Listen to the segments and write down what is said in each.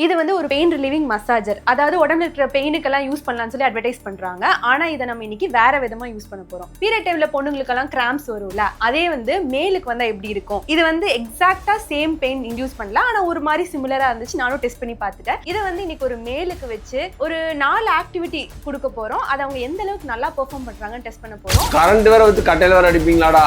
இது வந்து ஒரு பெயின் ரிலீவிங் மசாஜர். அதாவது உடம்புல இருக்கிற பெயினுக்கெல்லாம் யூஸ் பண்ணலாம்னு சொல்லி அட்வர்டைஸ் பண்றாங்க. ஆனா இதை நம்ம இன்னைக்கு வேற விதமா யூஸ் பண்ண போறோம். பீரியட் டைம்ல பொண்ணுங்களுக்கெல்லாம் கிராம்ஸ் வரும்ல, அதே வந்து மேலுக்கு வந்தா எப்படி இருக்கும்? இது வந்து எக்ஸாக்டா சேம் பெயின் இன்டியூஸ் பண்ணல, ஆனா ஒரு மாதிரி சிமிலரா இருந்துச்சு. நானும் டெஸ்ட் பண்ணி பார்த்துட்டேன். இதை வந்து இன்னைக்கு ஒரு மேலுக்கு வச்சு ஒரு 4 ஆக்டிவிட்டி கொடுக்க போறோம். அதை அவங்க எந்த அளவுக்கு நல்லா பெர்ஃபார்ம் பண்றாங்கன்னு டெஸ்ட் பண்ண போறோம். கரண்ட் வேற வச்சு கட்டையில வேற அடிப்பீங்களாடா?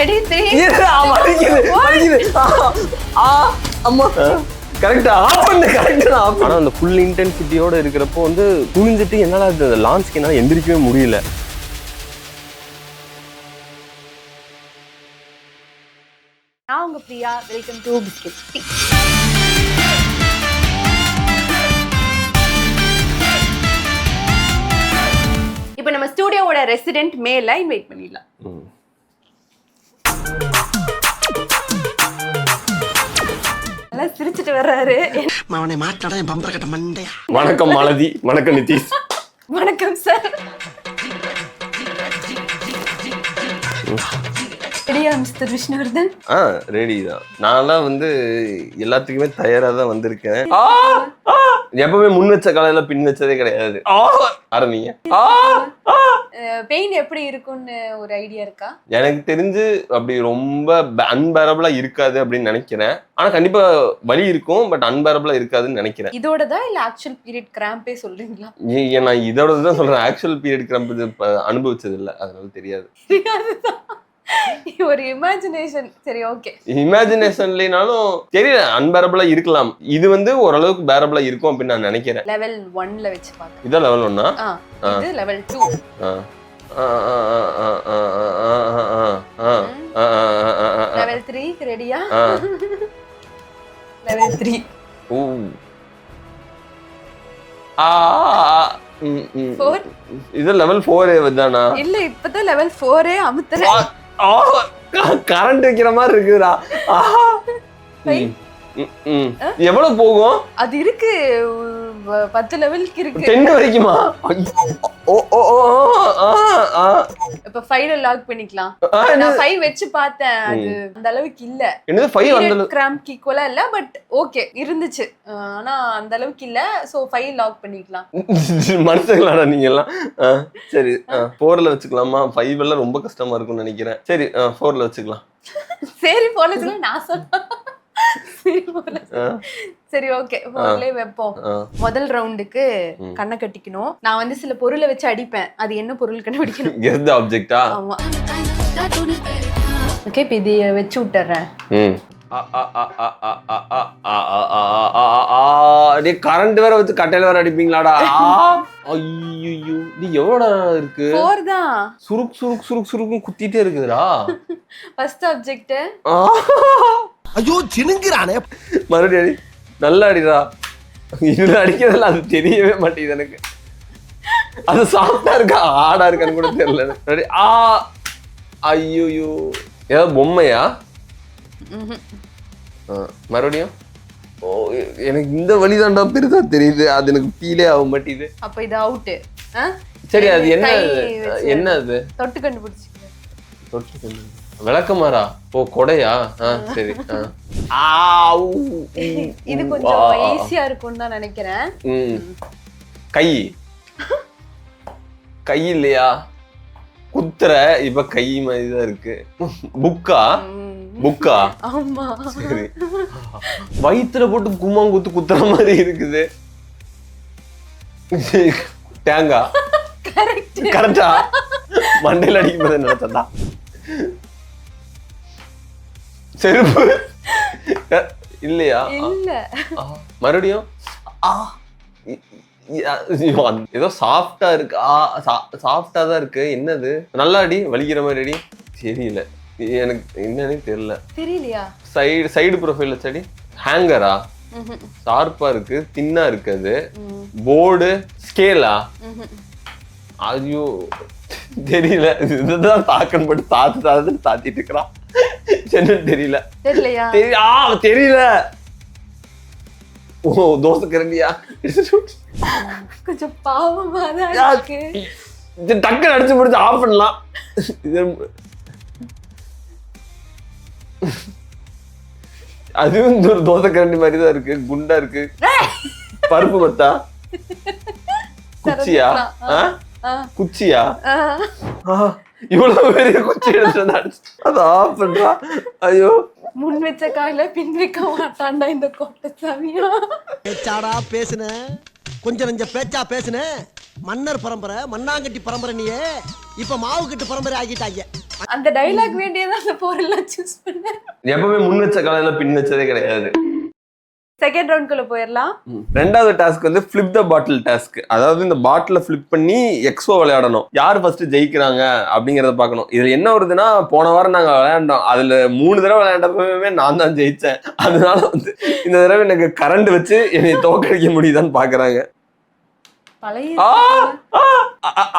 ரெடி 3 அம்மா கரெக்ட்டா ஆஃப் பண்ணு. கரெக்ட்டா ஆஃப். ஆனா அந்த ஃபுல் இன்டென்சிட்டியோட இருக்கிறப்போ வந்து குனிஞ்சிட்டு என்னால அந்த லான்ச்க்கு என்னால எந்திரிக்கவே முடியல. நான் உங்க Priya. Welcome to biscuit tea. இப்போ நம்ம ஸ்டுடியோவோட ரெசிடென்ட் மேல இன்வைட் பண்ணிடலாம். நல்லா சிரிச்சிட்டு வர்றாரு. அவனை மாட்டாடா என் பம்பர கட்ட மண்டையா. வணக்கம் மாலதி. வணக்கம் நிதிஷ். வணக்கம் சார். ரெடியா மிஸ்டர் விஷ்ணுவர்தன்? ரெடி தான். நான்லாம் வந்து எல்லாத்துக்குமே தயாரா தான் வந்திருக்கேன். எப்பவுமே முன் வச்ச காலையில பின் வச்சதே கிடையாது. ஆரம்பிங்க. பெயின் எப்படி இருக்கும்னு ஒரு ஐடியா இருக்கா? எனக்கு தெரிஞ்சு அப்படி ரொம்ப அன்பேரபிளா இருக்காது அப்படின்னு நினைக்கிறேன். ஆனா கண்டிப்பா வலி இருக்கும், பட் அன்பேரபிளா இருக்காதுன்னு நினைக்கிறேன். இதோட தான் இல்ல ஆக்சுவல் பீரியட் கிராம்பே சொல்றீங்களா? நான் இதோட தான் சொல்றேன். ஆக்சுவல் பீரியட் கிராம்ப் அனுபவிச்சது இல்லை, அதனால தெரியாது. ஒரு இமேஜினேஷன். சரி, ஓகே. இமேஜினேஷன்லனாலும் தெரியல, அன்பேரபிளா இருக்கலாம். இது வந்து ஓரளவுக்கு பேரபிளா இருக்கும் அப்படின்னு நான் நினைக்கிறேன். லெவல் 1ல வெச்சு பாக்க. இத லெவல் 1. இது லெவல் 2. லெவல் 3 ரெடியா? லெவல் 3. இது லெவல் 4 தானா? இல்ல, இப்பதான் லெவல் 4 அமுத்துறேன். கரண்ட் வைக்கிற மாதிரி இருக்குடா. எவ்வளவு போகும்? அது இருக்கு 10 லெவலுக்கு இருக்கு. 10 வரைக்குமா? இப்ப 5ல லாக் பண்ணிக்கலாம். நான் 5 வெச்சு பார்த்தேன், அது அந்த அளவுக்கு இல்ல. என்னது 5 அந்த அளவுக்கு கிராம்க்கு ஈக்குவலா இல்ல, பட் ஓகே இருந்துச்சு. ஆனா அந்த அளவுக்கு இல்ல. சோ 5 லாக் பண்ணிக்கலாம். மனசுங்களாடா நீங்க எல்லாம். சரி, 4ல வச்சுக்கலாமா? 5 எல்லாம் ரொம்ப கஷ்டமா இருக்கும்னு நினைக்கிறேன். சரி, 4ல வச்சுக்கலாம். சரி, 4ல வச்சுக்கலாம். நான் சொன்னேன். சரி, ஓகே, 4ல வைப்போம். முதல் ரவுண்டுக்கு கண்ணை கட்டிக்கணும். நான் வந்து சில பொருளை வச்சு அடிப்பேன். அது என்ன பொருள் கண்டுபிடிக்கணும். கெஸ் தி ஆப்ஜெக்ட்டா? ஆமா. ஓகே, இப்போ இதை வச்சு விட்டுறேன். டேய், கரண்ட் வேற வச்சு கட்டையில வேற அடிப்பீங்களாடா? ஐயோ, நீ எவ்வளவு இருக்கு? 4 தான். சுருக் சுருக் சுருக் சுருக்கும் குத்திட்டே இருக்குதுடா. First object. ஐயோ சினுங்குறானே. மறுபடியும் அடி. நல்லா அடிடா. இதுல அடிக்கிறதுல அது தெரியவே மாட்டேங்குது எனக்கு. அது சாஃப்டா இருக்கா ஹார்டா இருக்கான்னு கூட தெரியல. ஐயோ, ஏதாவது பொம்மையா? மறுபடியும் எனக்கு இந்த வழிதான்டா பெருசா தெரியுது. அது எனக்கு ஃபீலே ஆக மாட்டேங்குது. அப்ப இது அவுட். சரி, அது என்ன அது? தொட்டு கண்டுபிடிச்சிங்க. தொட்டு கண்டு விளக்கமாறா? ஓ, கொடையா? சரி. இது கொஞ்சம் ஈஸியா இருக்கும்னு தான் நினைக்கிறேன். கை இல்லையா? குத்துற இப்ப கை மாதிரிதான் இருக்கு. புக்கா? ஆமா. சரி, வயிற்றுல போட்டு கும்மாங்குத்து குத்துற மாதிரி இருக்குது. தேங்கா? கரெக்டா? மண்டையில அடிக்கும் நினைச்சா. செருப்பு இல்லையா? இல்ல. மறுபடியும் ஏதோ சாஃப்டா இருக்கு. சாஃப்டா தான் இருக்கு. என்னது? நல்லா அடி. வலிக்கிற மாதிரி அடி. தெரியல, எனக்கு என்னன்னு தெரியலையா? சைடு ப்ரொஃபைல் வச்சடி. ஹேங்கரா? ஷார்ப்பா இருக்கு, தின்னா இருக்கு. அது போர்டு ஸ்கேலா? ஐயோ தெரியல. இதுதான் தாக்கன் போட்டு தாத்திட்டு இருக்கிறான். தெரியல. தெரியல. ஓ, தோசை கரண்டியா? கொஞ்சம் பாவமா தான் இருக்கு. டக்குன்னு அடிச்சு முடிச்சு ஆஃப் பண்ணலாம். அதுவும் இந்த ஒரு தோசை கரண்டி மாதிரி தான் இருக்கு, குண்டா இருக்கு. பருப்பு மத்தா, குச்சியா? குச்சியா? இவ்வளவு பெரிய குச்சி எடுத்து வந்து அடிச்சு அதை ஆஃப் பண்றா. ஐயோ, முன் வச்ச காயில பின் வைக்க மாட்டான்டா இந்த கோட்டை சாமியா. பேச்சாடா பேசுன, கொஞ்சம் நெஞ்ச பேச்சா பேசுன. மன்னர் பரம்பரை, மண்ணாங்கட்டி பரம்பரை, நீயே இப்ப மாவு கட்டு பரம்பரை ஆகிட்டாங்க. அந்த டைலாக் வேண்டியதான் அந்த பொருள்லாம் சூஸ் பண்ண. எப்பவுமே முன் வச்ச காலையில பின் வச்சதே கிடையாது. செகண்ட் ரவுண்ட்குள்ள போயிடலாம். ரெண்டாவது டாஸ்க் வந்து ஃபிளிப் த பாட்டில் டாஸ்க். அதாவது இந்த பாட்டில ஃபிளிப் பண்ணி எக்ஸோ விளையாடணும். யார் ஃபர்ஸ்ட் ஜெயிக்கிறாங்க அப்படிங்கறத பார்க்கணும். இதுல என்ன வருதுன்னா, போன வாரம் நாங்க விளையாண்டோம், அதுல 3 தடவை விளையாண்டப்பவே நான் தான் ஜெயிச்சேன். அதனால வந்து இந்த தடவை எனக்கு கரண்ட் வச்சு என்னை தோக்கடிக்க முடியுதான்னு பாக்குறாங்க.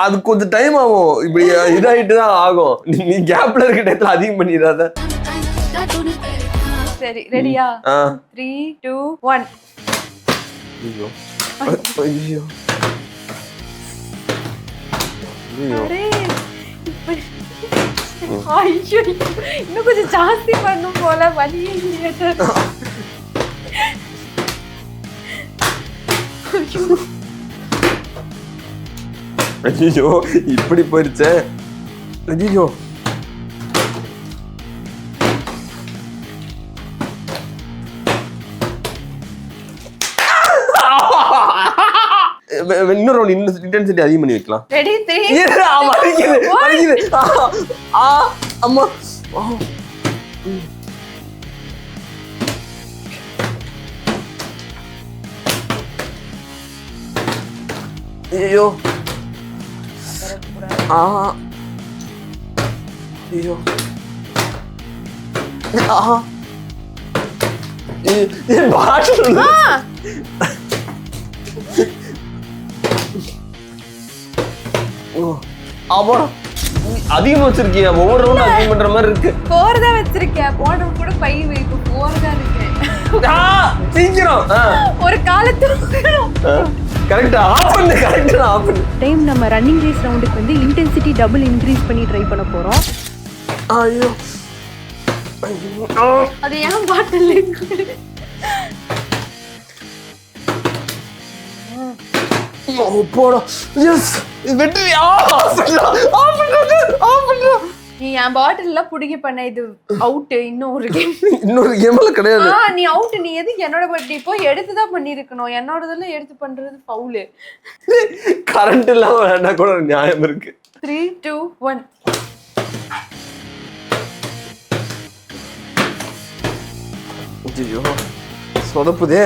அது கொஞ்சம் டைம் ஆகும், இப்படி இதாயிட்டு தான் ஆகும். நீ கேப்ல இருக்க டயத்துல அதிகம் பண்ணிடாத. சரி, ரெடியா? 3 2 1. ஐயோ ஐயோ ஐயோ, இன்னும் கொஞ்சம் ஜாஸ்தி பண்ணும் போல, வலியே இல்லையா? ஐயோ, இப்படி போயிருச்சே. ஐயோ, இன்னொரு இன்டென்சிட்டி அதிகம் பண்ணி வைக்கலாம். ரெடி 3 அம்மா. ஐயோ ஐயோ அதிகமா வச்சிருக்கியா? ஒவ்வொரு ரவுண்ட் அதிகம் பண்ற மாதிரி இருக்கு. 4 தான் வச்சிருக்கேன். போன கூட 5, இப்போ 4 தான் இருக்கு. சீக்கிரம் ஒரு காலத்துக்கு கரெக்ட்டா ஆஃப் பண்ணு. கரெக்ட்டா ஆஃப் பண்ணு. டைம் நம்ம ரன்னிங் ரேஸ் ரவுண்டுக்கு வந்து இன்டென்சிட்டி டபுள் இன்க்ரீஸ் பண்ணி ட்ரை பண்ண போறோம். ஐயோ, அது ஏன் பாட்டில் இருக்கு? போடா. எஸ், வெற்றி. நீ என் பாட்டில்ல புடிங்கி பண்ண, இது அவுட். இன்னொரு கேம்ல கிடையாது. நீ அவுட். நீ எதுக்கு என்னோட பட்டி இப்போ எடுத்துதான் பண்ணிருக்கணும். என்னோடதெல்லாம் எடுத்து பண்றது ஃபவுல். கரண்ட் இல்லாம வேணா கூட ஒரு நியாயம் இருக்கு. 3 2 1. ஐயோ, சொதப்புதே.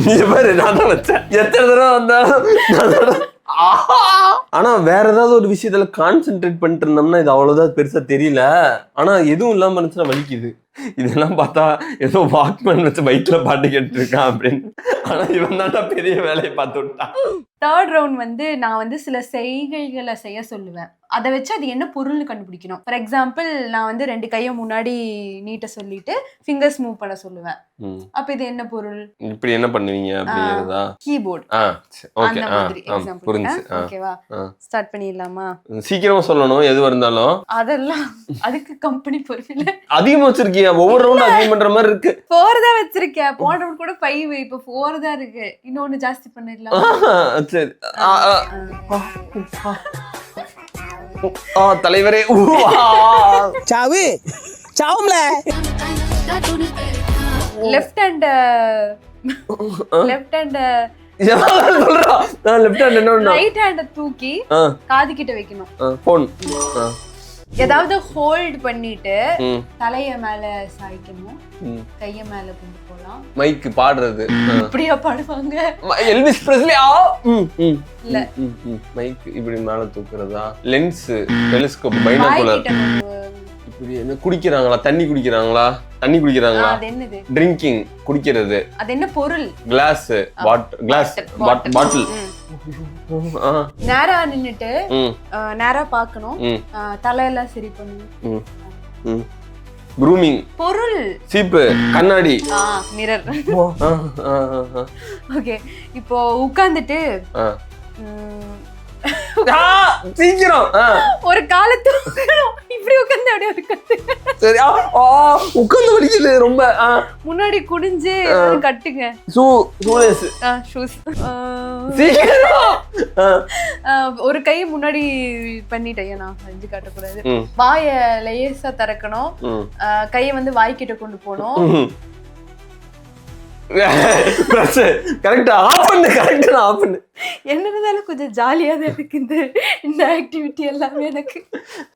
நீ பாரு, நான் தான் வச்சேன். எத்தனை தடவை வந்தாலும் ஆனா வேற ஏதாவது ஒரு விஷயத்துல கான்சென்ட்ரேட் பண்ணிட்டு இருந்தோம்னா இது அவ்வளவுதான் பெருசா தெரியல. ஆனா எதுவும் இல்லாம இருந்துச்சுன்னா வலிக்குது. இதெல்லாம் பார்த்தா ஏதோ வாக்மேன் வச்சு வயிற்றுல பாட்டு கேட்டு இருக்கான் அப்படின்னு. ஆனா இவன் தான் பெரிய வேலையை பார்த்து விட்டான். தேர்ட் ரவுண்ட் வந்து நான் வந்து சில செய்கைகளை செய்ய சொல்லுவேன். அதை வச்சு அது என்ன பொருள்னு கண்டுபிடிக்கணும். ஃபார் எக்ஸாம்பிள், நான் வந்து 2 கையை முன்னாடி நீட்ட சொல்லிட்டு ஃபிங்கர்ஸ் மூவ் பண்ண சொல்லுவேன். அப்ப இது என்ன பொருள்? இப்படி என்ன பண்ணுவீங்க அப்படிங்கறதா? கீபோர்ட். ஓகே, புரிஞ்சு. ஓகேவா, ஸ்டார்ட் பண்ணிடலாமா? சீக்கிரமா சொல்லணும் எது இருந்தாலும். அதெல்லாம் அதுக்கு கம்பெனி பொறுப்பில்ல. அதிகமா வச்சிருக்கியா? ஒவ்வொரு ரவுண்ட் அதிகம் பண்ற மாதிரி இருக்கு. 4 தான் வச்சிருக்கேன். போன ரவுண்ட் கூட 5, இப்போ 4 தான் இருக்கு. இன்னொன்னு ஜாஸ்தி பண்ணிடலாம். சரி. தலைவரே, சாவு சாவும்ல. லெஃப்ட் ஹேண்ட் சொல்றா. லெஃப்ட் ஹேண்ட் என்ன? ரைட் ஹேண்ட தூக்கி காது கிட்ட வைக்கணும். போன் ஏதாவது ஹோல்ட் பண்ணிட்டு தலைய மேல சாய்க்கணும், கைய மேல கொண்டு போலாம். மைக் பாடுறது இப்படியா பாடுவாங்க? Elvis Priestley. இல்ல, மைக் இப்படி மேல தூக்குறதா? Lens, telescope, binocular. இப்படி என்ன குடிக்கிறாங்களா? தண்ணி குடிக்கிறாங்களா? தண்ணி குடிக்கிறாங்களா? அது என்னது? ட்ரிங்கிங், குடிக்கிறது. அது என்ன பொருள்? கிளாஸ், கிளாஸ், பாட்டில். நேரா நின்னுட்டு நேரா பாக்கணும். தலையெல்லாம் சரி பண்ணணும். ப்ரூமிங், பொருள். சீப்பு, கண்ணாடி. மிரர். ஓகே, இப்போ உட்கார்ந்துட்டு சீக்கிரம் ஒரு காலத்து இப்படி உட்கார்ந்து அப்படியே உட்கார்ந்து சரி. உட்கார்ந்து வலிக்குது ரொம்ப. முன்னாடி குனிஞ்சு கட்டுங்க. ஷூஸ். ஒரு கை முன்னாடி பண்ணிட்டேன், நான் செஞ்சு காட்டக்கூடாது. வாய லேசா திறக்கணும், கையை வந்து வாய்க்கிட்ட கொண்டு போகணும். கரெக்டா ஆஃப் பண்ணு. என்ன இருந்தாலும் கொஞ்சம் ஜாலியா தான் இருக்கு இந்த ஆக்டிவிட்டி எல்லாமே எனக்கு.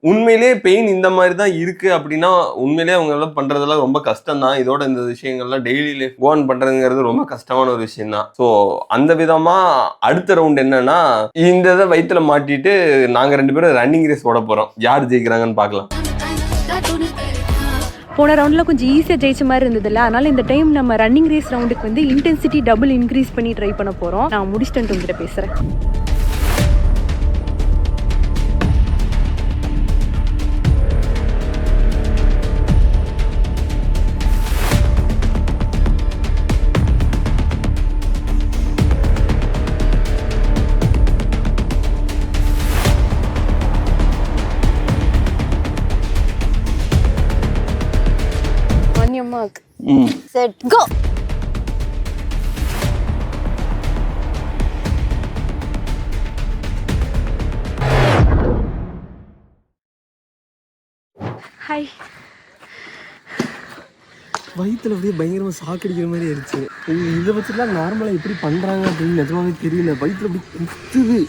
உண்மையிலேயே பெயின் இந்த மாதிரி தான் இருக்கு அப்படின்னா உண்மையிலேயே அவங்க எல்லாம் பண்றதெல்லாம் ரொம்ப கஷ்டம் தான். இதோட இந்த விஷயங்கள்லாம் டெய்லி லைஃப் கோன் பண்றதுங்கிறது ரொம்ப கஷ்டமான ஒரு விஷயம் தான். ஸோ அந்த விதமா அடுத்த ரவுண்ட் என்னன்னா, இந்த இதை வயிற்றுல மாட்டிட்டு நாங்க 2 பேரும் ரன்னிங் ரேஸ் ஓட போறோம். யார் ஜெயிக்கிறாங்கன்னு பார்க்கலாம். போன ரவுண்டில் கொஞ்சம் ஈஸியாக ஜெயிச்ச மாதிரி இருந்ததில்ல, அதனால இந்த டைம் நம்ம ரன்னிங் ரேஸ் ரவுண்டுக்கு வந்து இன்டென்சிட்டி டபுள் இன்க்ரீஸ் பண்ணி ட்ரை பண்ண போகிறோம். நான் முடிச்சுட்டு உங்ககிட்ட பேசுகிறேன். Set, go. Hi. வயிற்றுல அப்படியே பயங்கரமாக சாக்கடிக்கிற மாதிரி ஆயிடுச்சு. இதை வச்சுலாம் நார்மலாக எப்படி பண்ணுறாங்க அப்படின்னு நிஜமாவே தெரியல. வயிற்றுல அப்படி குத்துது.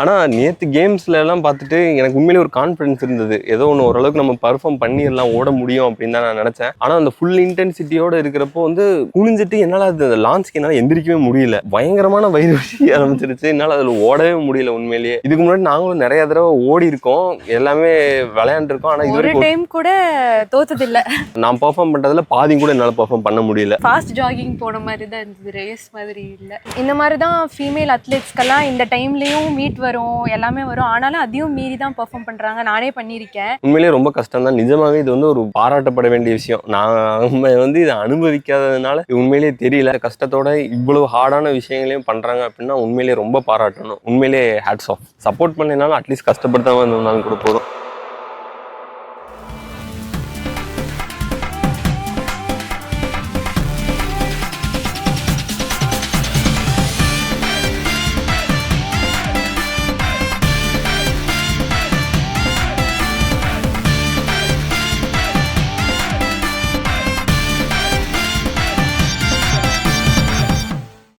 ஆனால் நேற்று கேம்ஸ்ல எல்லாம் பார்த்துட்டு எனக்கு உண்மையிலேயே ஒரு கான்ஃபிடன்ஸ் இருந்தது. ஏதோ ஒன்று ஓரளவுக்கு நம்ம பர்ஃபார்ம் பண்ணிடலாம், ஓட முடியும் அப்படின்னு தான் நான் நினச்சேன். ஆனால் அந்த ஃபுல் இன்டென்சிட்டியோட இருக்கிறப்போ வந்து குனிஞ்சிட்டு என்னால் அது லான்ச்க்கு என்னால் எந்திரிக்கவே முடியல. பயங்கரமான வயிறு வலி ஆரம்பிச்சிருச்சு. என்னால் அதில் ஓடவே முடியல உண்மையிலேயே. இதுக்கு முன்னாடி நாங்களும் நிறைய தடவை ஓடி இருக்கோம், எல்லாமே விளையாண்டுருக்கோம். ஆனால் ஒரு டைம் கூட தோத்ததில்லை. நான் பர்ஃபார்ம் பண்ணுறதுல பாதி கூட என்னால் பர்ஃபார்ம் பண்ண முடியல. ஃபாஸ்ட் ஜாகிங் போன மாதிரி தான் இருந்தது, ரேஸ் மாதிரி இல்லை. இந்த மாதிரி தான் ஃபீமேல் அத்லெட்ஸ்க்கெல்லாம் இந்த டைம்லேயும் மீட் வரும், எல்லாமே வரும். ஆனாலும் அதையும் மீறி தான் பெர்ஃபார்ம் பண்றாங்க. நானே பண்ணியிருக்கேன். உண்மையிலேயே ரொம்ப கஷ்டம் தான். நிஜமாவே இது வந்து ஒரு பாராட்டப்பட வேண்டிய விஷயம். நான் வந்து இதை அனுபவிக்காததுனால உண்மையிலேயே தெரியல. கஷ்டத்தோட இவ்வளவு ஹார்டான விஷயங்களையும் பண்றாங்க அப்படின்னா உண்மையிலேயே ரொம்ப பாராட்டணும். உண்மையிலேயே ஹேட்ஸ் ஆஃப். சப்போர்ட் பண்ணனாலும் அட்லீஸ்ட் கஷ்டப்படுத்தாம இருந்தாலும் கூட போதும்.